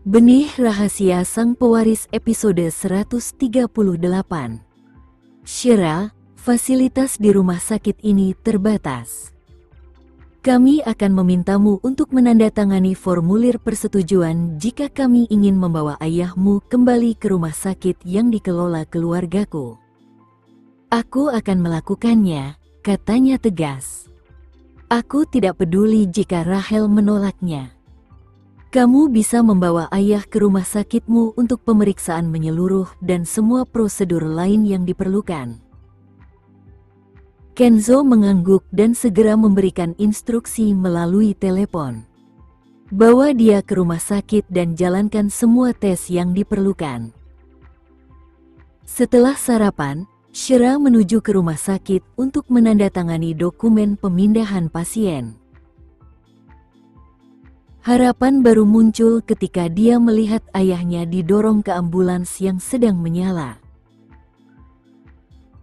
Benih Rahasia Sang Pewaris episode 138. Shira, fasilitas di rumah sakit ini terbatas. Kami akan memintamu untuk menandatangani formulir persetujuan jika kami ingin membawa ayahmu kembali ke rumah sakit yang dikelola keluargaku. Aku akan melakukannya, katanya tegas. Aku tidak peduli jika Rahel menolaknya. Kamu bisa membawa ayah ke rumah sakitmu untuk pemeriksaan menyeluruh dan semua prosedur lain yang diperlukan. Kenzo mengangguk dan segera memberikan instruksi melalui telepon. Bawa dia ke rumah sakit dan jalankan semua tes yang diperlukan. Setelah sarapan, Shira menuju ke rumah sakit untuk menandatangani dokumen pemindahan pasien. Harapan baru muncul ketika dia melihat ayahnya didorong ke ambulans yang sedang menyala.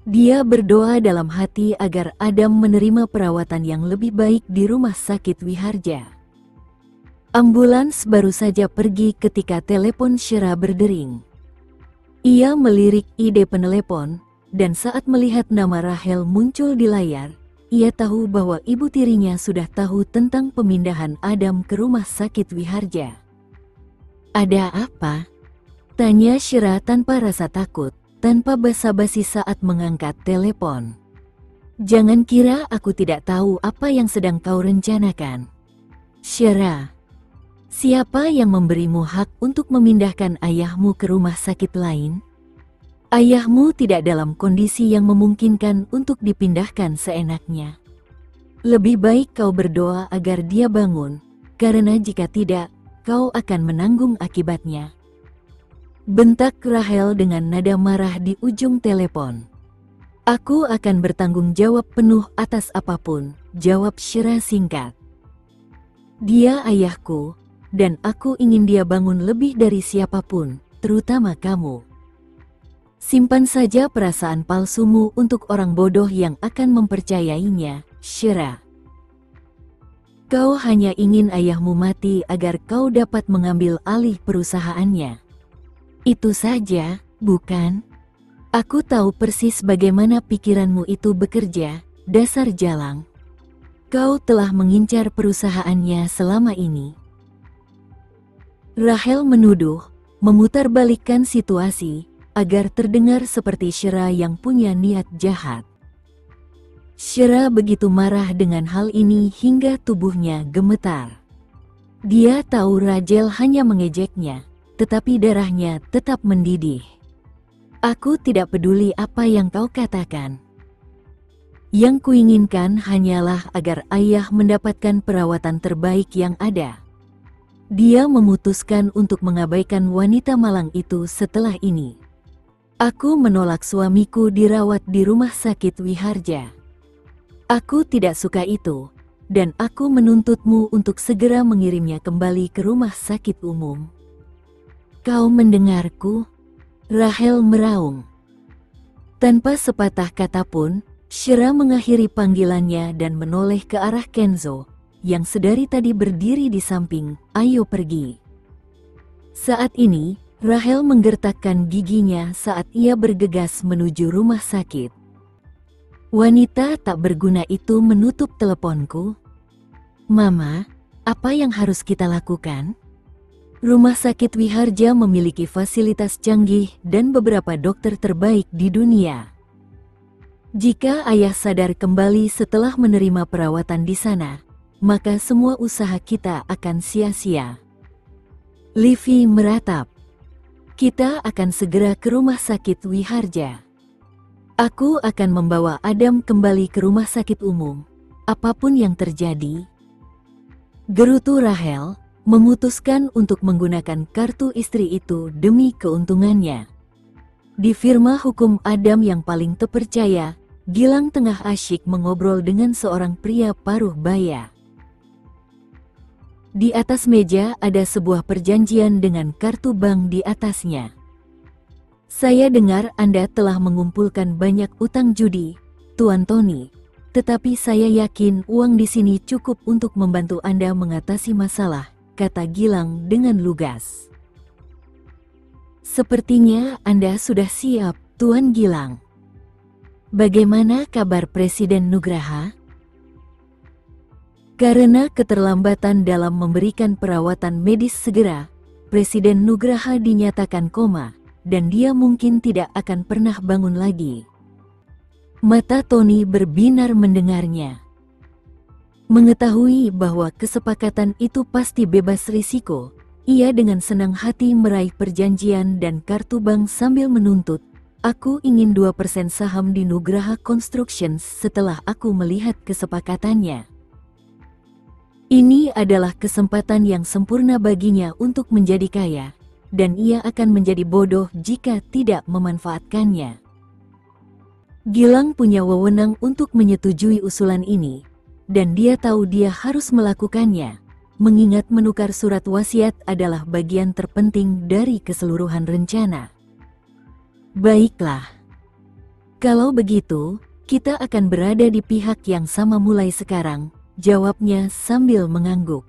Dia berdoa dalam hati agar Adam menerima perawatan yang lebih baik di rumah sakit Wiharja. Ambulans baru saja pergi ketika telepon Shira berdering. Ia melirik ide penelepon, dan saat melihat nama Rahel muncul di layar, ia tahu bahwa ibu tirinya sudah tahu tentang pemindahan Adam ke rumah sakit Wiharja. "Ada apa?" tanya Shira tanpa rasa takut, tanpa basa-basi saat mengangkat telepon. "Jangan kira aku tidak tahu apa yang sedang kau rencanakan. Shira, siapa yang memberimu hak untuk memindahkan ayahmu ke rumah sakit lain? Ayahmu tidak dalam kondisi yang memungkinkan untuk dipindahkan seenaknya. Lebih baik kau berdoa agar dia bangun, karena jika tidak, kau akan menanggung akibatnya." Bentak Rahel dengan nada marah di ujung telepon. "Aku akan bertanggung jawab penuh atas apapun," jawab Shira singkat. "Dia ayahku, dan aku ingin dia bangun lebih dari siapapun, terutama kamu. Simpan saja perasaan palsumu untuk orang bodoh yang akan mempercayainya, Shira. Kau hanya ingin ayahmu mati agar kau dapat mengambil alih perusahaannya. Itu saja, bukan? Aku tahu persis bagaimana pikiranmu itu bekerja, dasar jalang. Kau telah mengincar perusahaannya selama ini." Rahel menuduh, memutarbalikkan situasi, agar terdengar seperti Shira yang punya niat jahat. Shira begitu marah dengan hal ini hingga tubuhnya gemetar. Dia tahu Rachel hanya mengejeknya, tetapi darahnya tetap mendidih. "Aku tidak peduli apa yang kau katakan. Yang kuinginkan hanyalah agar ayah mendapatkan perawatan terbaik yang ada." Dia memutuskan untuk mengabaikan wanita malang itu setelah ini. "Aku menolak suamiku dirawat di rumah sakit Wiharja. Aku tidak suka itu, dan aku menuntutmu untuk segera mengirimnya kembali ke rumah sakit umum." "Kau mendengarku?" Rahel meraung. Tanpa sepatah kata pun, Shira mengakhiri panggilannya dan menoleh ke arah Kenzo, yang sedari tadi berdiri di samping. "Ayo pergi." Saat ini, Rahel menggertakkan giginya saat ia bergegas menuju rumah sakit. Wanita tak berguna itu menutup teleponku. "Mama, apa yang harus kita lakukan?" Rumah sakit Wiharja memiliki fasilitas canggih dan beberapa dokter terbaik di dunia. Jika ayah sadar kembali setelah menerima perawatan di sana, maka semua usaha kita akan sia-sia. Livy meratap. "Kita akan segera ke rumah sakit Wiharja. Aku akan membawa Adam kembali ke rumah sakit umum, apapun yang terjadi." Gerutu Rahel, memutuskan untuk menggunakan kartu istri itu demi keuntungannya. Di firma hukum Adam yang paling terpercaya, Gilang tengah asyik mengobrol dengan seorang pria paruh baya. Di atas meja ada sebuah perjanjian dengan kartu bank di atasnya. "Saya dengar Anda telah mengumpulkan banyak utang judi, Tuan Tony, tetapi saya yakin uang di sini cukup untuk membantu Anda mengatasi masalah," kata Gilang dengan lugas. Sepertinya Anda sudah siap, Tuan Gilang. Bagaimana kabar Presiden Nugraha? Karena keterlambatan dalam memberikan perawatan medis segera, Presiden Nugraha dinyatakan koma, dan dia mungkin tidak akan pernah bangun lagi. Mata Tony berbinar mendengarnya. Mengetahui bahwa kesepakatan itu pasti bebas risiko, ia dengan senang hati meraih perjanjian dan kartu bank sambil menuntut, "Aku ingin 2% saham di Nugraha Constructions setelah aku melihat kesepakatannya." Ini adalah kesempatan yang sempurna baginya untuk menjadi kaya, dan ia akan menjadi bodoh jika tidak memanfaatkannya. Gilang punya wewenang untuk menyetujui usulan ini, dan dia tahu dia harus melakukannya, mengingat menukar surat wasiat adalah bagian terpenting dari keseluruhan rencana. Baiklah. Kalau begitu, kita akan berada di pihak yang sama mulai sekarang, jawabnya sambil mengangguk.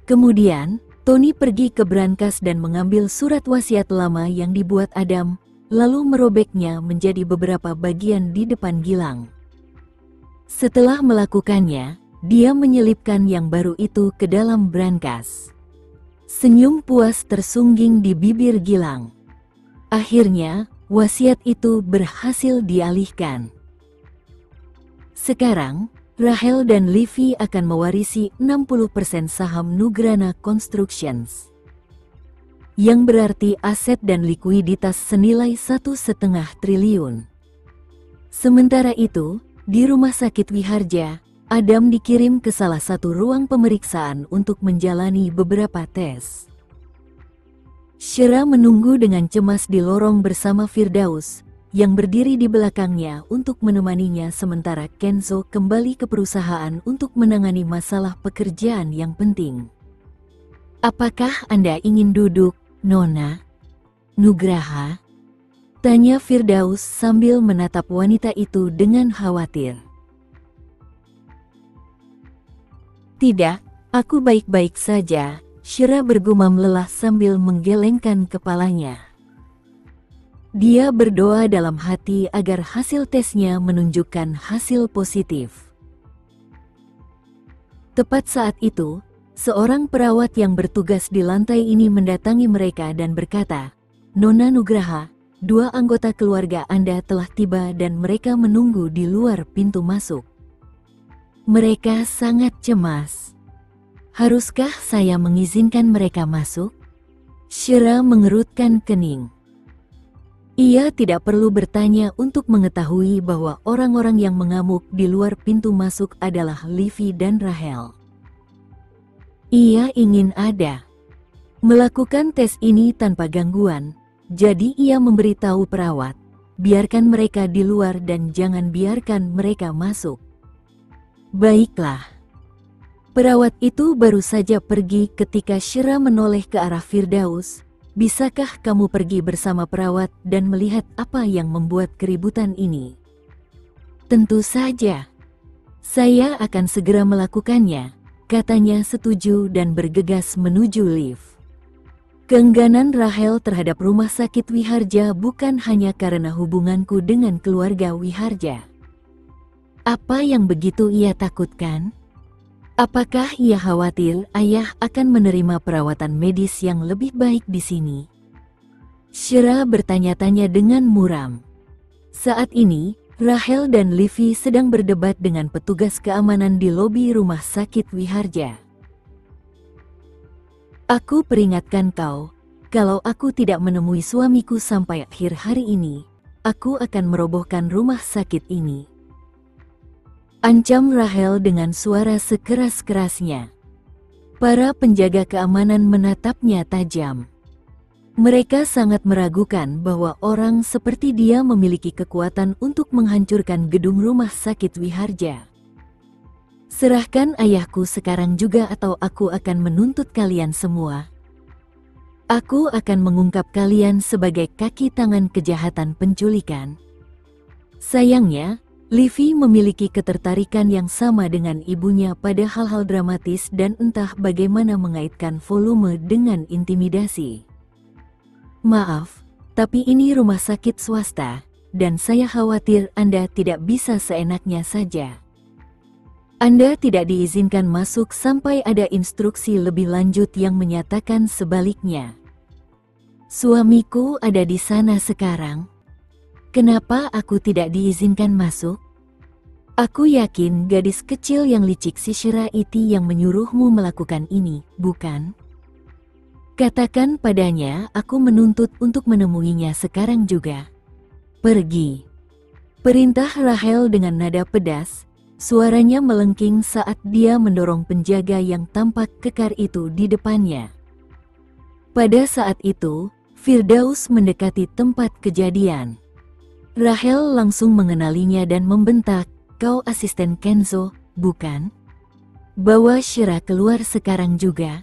Kemudian, Tony pergi ke brankas dan mengambil surat wasiat lama yang dibuat Adam, lalu merobeknya menjadi beberapa bagian di depan Gilang. Setelah melakukannya, dia menyelipkan yang baru itu ke dalam brankas. Senyum puas tersungging di bibir Gilang. Akhirnya, wasiat itu berhasil dialihkan. Sekarang, Rahel dan Livy akan mewarisi 60% saham Nugrana Constructions, yang berarti aset dan likuiditas senilai 1,5 triliun. Sementara itu, di Rumah Sakit Wiharja, Adam dikirim ke salah satu ruang pemeriksaan untuk menjalani beberapa tes. Shira menunggu dengan cemas di lorong bersama Firdaus, yang berdiri di belakangnya untuk menemaninya sementara Kenzo kembali ke perusahaan untuk menangani masalah pekerjaan yang penting. "Apakah Anda ingin duduk, Nona Nugraha?" tanya Firdaus sambil menatap wanita itu dengan khawatir. "Tidak, aku baik-baik saja," Shira bergumam lelah sambil menggelengkan kepalanya. Dia berdoa dalam hati agar hasil tesnya menunjukkan hasil positif. Tepat saat itu, seorang perawat yang bertugas di lantai ini mendatangi mereka dan berkata, "Nona Nugraha, 2 anggota keluarga Anda telah tiba dan mereka menunggu di luar pintu masuk. Mereka sangat cemas. Haruskah saya mengizinkan mereka masuk?" Shira mengerutkan kening. Ia tidak perlu bertanya untuk mengetahui bahwa orang-orang yang mengamuk di luar pintu masuk adalah Livy dan Rahel. Ia ingin melakukan tes ini tanpa gangguan, jadi ia memberitahu perawat, "Biarkan mereka di luar dan jangan biarkan mereka masuk." "Baiklah." Perawat itu baru saja pergi ketika Shira menoleh ke arah Firdaus. "Bisakah kamu pergi bersama perawat dan melihat apa yang membuat keributan ini?" "Tentu saja. Saya akan segera melakukannya," katanya setuju dan bergegas menuju lift. Keengganan Rahel terhadap Rumah Sakit Wiharja bukan hanya karena hubunganku dengan keluarga Wiharja. Apa yang begitu ia takutkan? Apakah ia khawatir ayah akan menerima perawatan medis yang lebih baik di sini? Shira bertanya-tanya dengan muram. Saat ini, Rahel dan Livy sedang berdebat dengan petugas keamanan di lobi Rumah Sakit Wiharja. "Aku peringatkan kau, kalau aku tidak menemui suamiku sampai akhir hari ini, aku akan merobohkan rumah sakit ini," ancam Rahel dengan suara sekeras-kerasnya. Para penjaga keamanan menatapnya tajam. Mereka sangat meragukan bahwa orang seperti dia memiliki kekuatan untuk menghancurkan gedung Rumah Sakit Wiharja. "Serahkan ayahku sekarang juga atau aku akan menuntut kalian semua. Aku akan mengungkap kalian sebagai kaki tangan kejahatan penculikan." Sayangnya, Livy memiliki ketertarikan yang sama dengan ibunya pada hal-hal dramatis dan entah bagaimana mengaitkan volume dengan intimidasi. Maaf, tapi ini rumah sakit swasta, dan saya khawatir Anda tidak bisa seenaknya saja. Anda tidak diizinkan masuk sampai ada instruksi lebih lanjut yang menyatakan sebaliknya. Suamiku ada di sana sekarang. Kenapa aku tidak diizinkan masuk? Aku yakin gadis kecil yang licik si Shira itu yang menyuruhmu melakukan ini, bukan? Katakan padanya aku menuntut untuk menemuinya sekarang juga. Pergi. Perintah Rahel dengan nada pedas, suaranya melengking saat dia mendorong penjaga yang tampak kekar itu di depannya. Pada saat itu, Firdaus mendekati tempat kejadian. Rahel langsung mengenalinya dan membentak, "Kau asisten Kenzo, bukan? Bawa Shira keluar sekarang juga."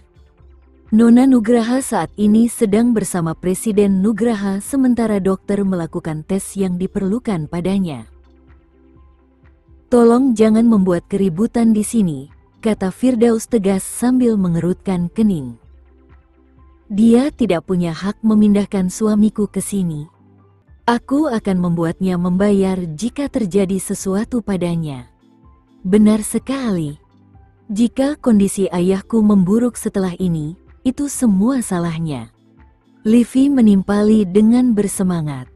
Nona Nugraha saat ini sedang bersama Presiden Nugraha sementara dokter melakukan tes yang diperlukan padanya. "Tolong jangan membuat keributan di sini," kata Firdaus tegas sambil mengerutkan kening. "Dia tidak punya hak memindahkan suamiku ke sini. Aku akan membuatnya membayar jika terjadi sesuatu padanya." "Benar sekali. Jika kondisi ayahku memburuk setelah ini, itu semua salahnya." Livi menimpali dengan bersemangat.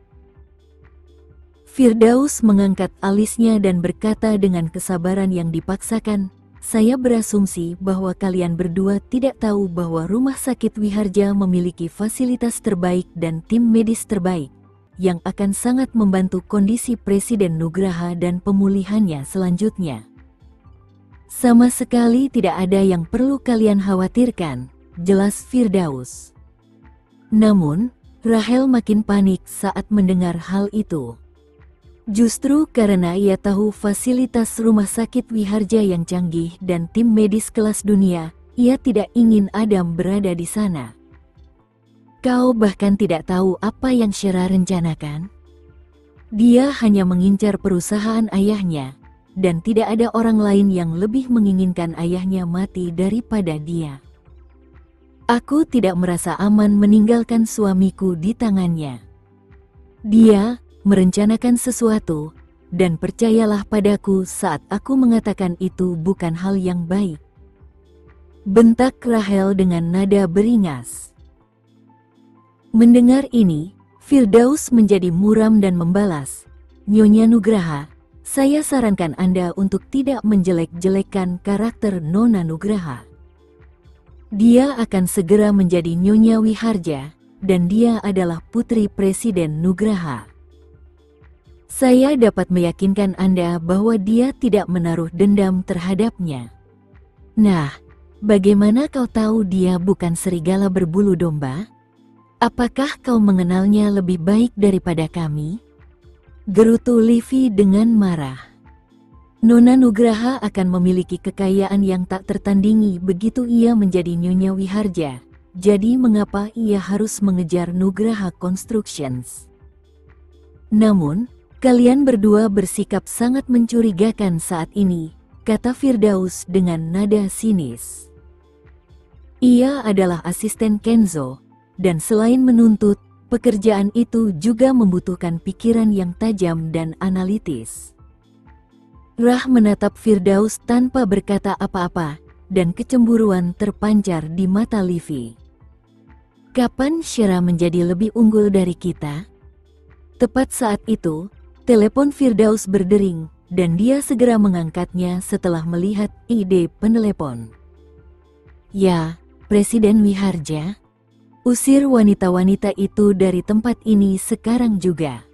Firdaus mengangkat alisnya dan berkata dengan kesabaran yang dipaksakan, "Saya berasumsi bahwa kalian berdua tidak tahu bahwa Rumah Sakit Wiharja memiliki fasilitas terbaik dan tim medis terbaik, yang akan sangat membantu kondisi Presiden Nugraha dan pemulihannya selanjutnya. Sama sekali tidak ada yang perlu kalian khawatirkan," jelas Firdaus. Namun, Rahel makin panik saat mendengar hal itu. Justru karena ia tahu fasilitas Rumah Sakit Wiharja yang canggih dan tim medis kelas dunia, ia tidak ingin Adam berada di sana. "Kau bahkan tidak tahu apa yang Shira rencanakan? Dia hanya mengincar perusahaan ayahnya, dan tidak ada orang lain yang lebih menginginkan ayahnya mati daripada dia. Aku tidak merasa aman meninggalkan suamiku di tangannya. Dia merencanakan sesuatu, dan percayalah padaku saat aku mengatakan itu bukan hal yang baik," bentak Rahel dengan nada beringas. Mendengar ini, Firdaus menjadi muram dan membalas, "Nyonya Nugraha, saya sarankan Anda untuk tidak menjelek-jelekkan karakter Nona Nugraha. Dia akan segera menjadi Nyonya Wiharja, dan dia adalah putri Presiden Nugraha. Saya dapat meyakinkan Anda bahwa dia tidak menaruh dendam terhadapnya." "Nah, bagaimana kau tahu dia bukan serigala berbulu domba? Apakah kau mengenalnya lebih baik daripada kami?" gerutu Livi dengan marah. "Nona Nugraha akan memiliki kekayaan yang tak tertandingi begitu ia menjadi Nyonya Wiharja. Jadi mengapa ia harus mengejar Nugraha Constructions? Namun, kalian berdua bersikap sangat mencurigakan saat ini," kata Firdaus dengan nada sinis. "Ia adalah asisten Kenzo, dan selain menuntut, pekerjaan itu juga membutuhkan pikiran yang tajam dan analitis." Rah menatap Firdaus tanpa berkata apa-apa, dan kecemburuan terpancar di mata Livi. "Kapan Shira menjadi lebih unggul dari kita?" Tepat saat itu, telepon Firdaus berdering, dan dia segera mengangkatnya setelah melihat ide penelepon. "Ya, Presiden Wiharja. Usir wanita-wanita itu dari tempat ini sekarang juga.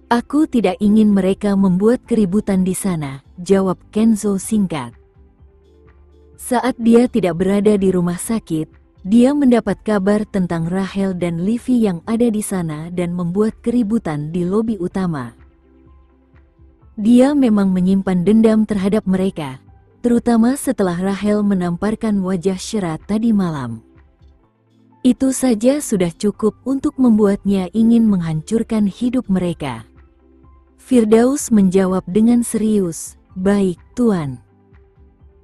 Aku tidak ingin mereka membuat keributan di sana," jawab Kenzo singkat. Saat dia tidak berada di rumah sakit, dia mendapat kabar tentang Rahel dan Livi yang ada di sana dan membuat keributan di lobi utama. Dia memang menyimpan dendam terhadap mereka, terutama setelah Rahel menamparkan wajah Shira tadi malam. Itu saja sudah cukup untuk membuatnya ingin menghancurkan hidup mereka. Firdaus menjawab dengan serius, "Baik, Tuan."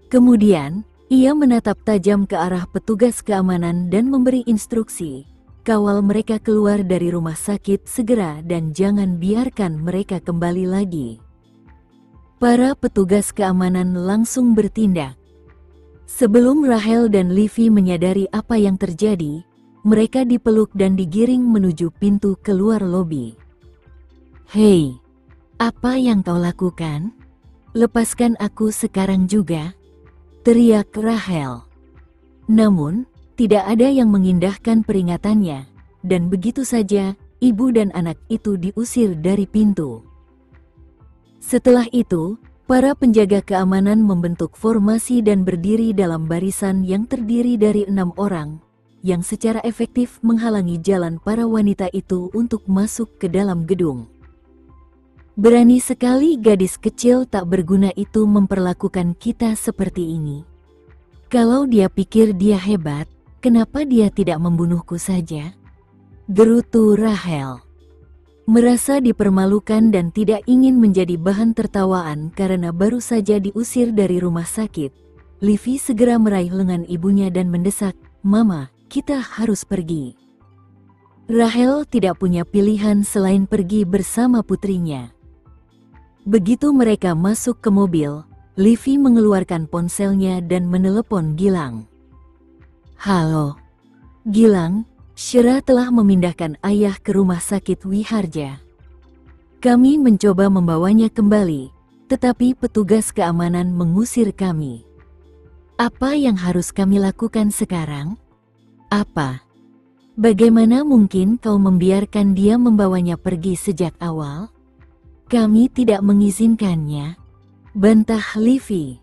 Kemudian, ia menatap tajam ke arah petugas keamanan dan memberi instruksi, kawal mereka keluar dari rumah sakit segera dan jangan biarkan mereka kembali lagi. Para petugas keamanan langsung bertindak. Sebelum Rahel dan Livy menyadari apa yang terjadi, mereka dipeluk dan digiring menuju pintu keluar lobi. "Hei, apa yang kau lakukan? Lepaskan aku sekarang juga!" teriak Rahel. Namun, tidak ada yang mengindahkan peringatannya, dan begitu saja ibu dan anak itu diusir dari pintu. Setelah itu, para penjaga keamanan membentuk formasi dan berdiri dalam barisan yang terdiri dari 6 orang, yang secara efektif menghalangi jalan para wanita itu untuk masuk ke dalam gedung. Berani sekali gadis kecil tak berguna itu memperlakukan kita seperti ini. Kalau dia pikir dia hebat, kenapa dia tidak membunuhku saja? Gerutu Rahel. Merasa dipermalukan dan tidak ingin menjadi bahan tertawaan karena baru saja diusir dari rumah sakit, Livy segera meraih lengan ibunya dan mendesak, "Mama, kita harus pergi." Rahel tidak punya pilihan selain pergi bersama putrinya. Begitu mereka masuk ke mobil, Livy mengeluarkan ponselnya dan menelepon Gilang. "Halo, Gilang, Syera telah memindahkan ayah ke rumah sakit Wiharja. Kami mencoba membawanya kembali, tetapi petugas keamanan mengusir kami. Apa yang harus kami lakukan sekarang?" "Apa? Bagaimana mungkin kau membiarkan dia membawanya pergi sejak awal? Kami tidak mengizinkannya," bantah Livy.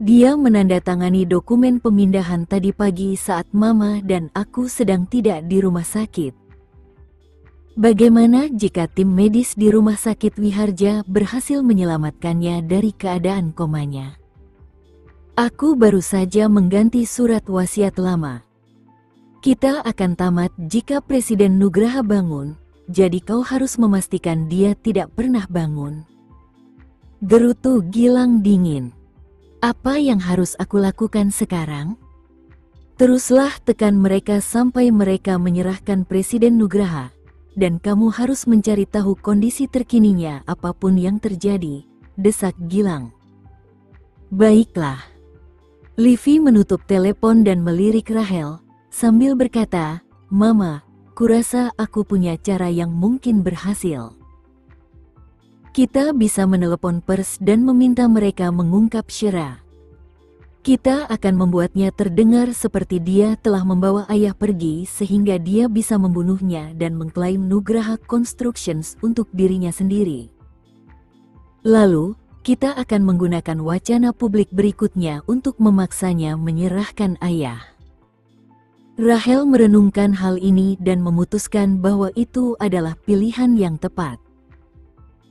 "Dia menandatangani dokumen pemindahan tadi pagi saat Mama dan aku sedang tidak di rumah sakit. Bagaimana jika tim medis di rumah sakit Wiharja berhasil menyelamatkannya dari keadaan komanya? Aku baru saja mengganti surat wasiat lama. Kita akan tamat jika Presiden Nugraha bangun, jadi kau harus memastikan dia tidak pernah bangun," gerutu Gilang dingin. "Apa yang harus aku lakukan sekarang? Teruslah tekan mereka sampai mereka menyerahkan Presiden Nugraha, dan kamu harus mencari tahu kondisi terkininya apapun yang terjadi," desak Gilang. "Baiklah." Livy menutup telepon dan melirik Rahel, sambil berkata, "Mama, kurasa aku punya cara yang mungkin berhasil. Kita bisa menelepon pers dan meminta mereka mengungkap Syera. Kita akan membuatnya terdengar seperti dia telah membawa ayah pergi sehingga dia bisa membunuhnya dan mengklaim Nugraha Constructions untuk dirinya sendiri. Lalu, kita akan menggunakan wacana publik berikutnya untuk memaksanya menyerahkan ayah." Rahel merenungkan hal ini dan memutuskan bahwa itu adalah pilihan yang tepat.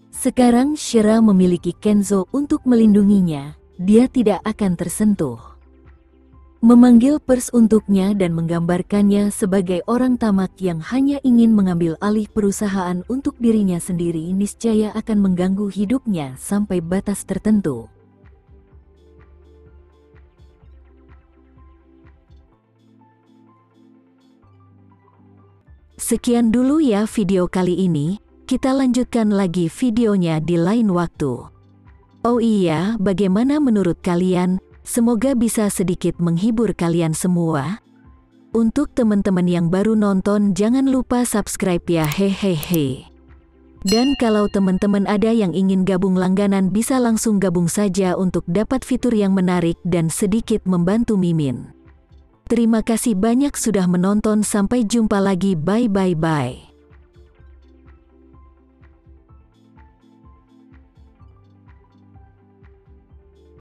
Sekarang Syera memiliki Kenzo untuk melindunginya, dia tidak akan tersentuh. Memanggil pers untuknya dan menggambarkannya sebagai orang tamak yang hanya ingin mengambil alih perusahaan untuk dirinya sendiri niscaya akan mengganggu hidupnya sampai batas tertentu. Sekian dulu ya video kali ini. Kita lanjutkan lagi videonya di lain waktu. Oh iya, bagaimana menurut kalian? Semoga bisa sedikit menghibur kalian semua. Untuk teman-teman yang baru nonton, jangan lupa subscribe ya, hehehe. Dan kalau teman-teman ada yang ingin gabung langganan, bisa langsung gabung saja untuk dapat fitur yang menarik dan sedikit membantu Mimin. Terima kasih banyak sudah menonton, sampai jumpa lagi, bye.